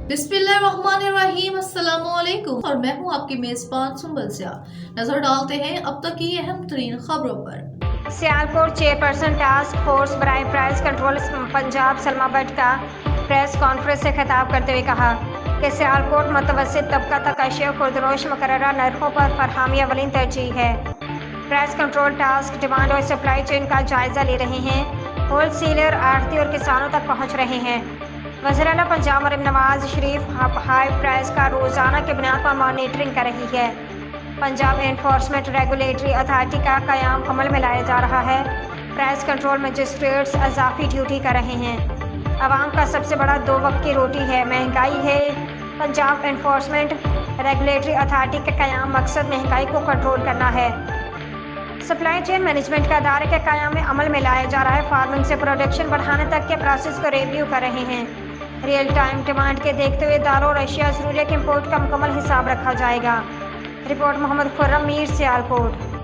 बिस्मिल्लाहिर्रहमानिर्रहीम, अस्सलामुअलैकुम और मैं हूं आपकी मेजबान सुंबल सियाह। नजर डालते हैं अब तक की अहम तरीन खबरों पर। सियालकोट चेयरपर्सन टास्क फोर्स बराए प्राइस कंट्रोल पंजाब सलमा भट्ट का प्रेस कॉन्फ्रेंस से खिताब करते हुए कहा कि सियालकोट मुतवस्सित तबका तक अशिया खुर्दनोश मुकर्ररा नरखों पर फरहमी अवलिन तरजीह है। प्राइस कंट्रोल टास्क डिमांड और सप्लाई चेन का जायजा ले रहे हैं, होल सेलर, आढ़ती और किसानों तक पहुँच रहे हैं। वज़ीर आला पंजाब मरीम नवाज शरीफ हाई प्राइस का रोज़ाना की बुनियाद पर मॉनिटरिंग कर रही है। पंजाब एनफोर्समेंट रेगुलेटरी अथॉरिटी का क़याम अमल में लाया जा रहा है। प्राइस कंट्रोल मजिस्ट्रेट्स अजाफी ड्यूटी कर रहे हैं। आवाम का सबसे बड़ा दो वक्त की रोटी है, महंगाई है। पंजाब एनफोर्समेंट रेगुलेटरी अथॉरिटी का क़याम मकसद महंगाई को कंट्रोल करना है। सप्लाई चेन मैनेजमेंट का अदारे के क़याम में अमल में लाया जा रहा है। फार्मिंग से प्रोडक्शन बढ़ाने तक के प्रोसेस को रिव्यू कर रहे हैं। रियल टाइम डिमांड के देखते हुए दालों और अशिया ज़रूरिया के इम्पोर्ट का मुकम्मल हिसाब रखा जाएगा। रिपोर्ट मोहम्मद खुर्रम मीर, सियालकोट।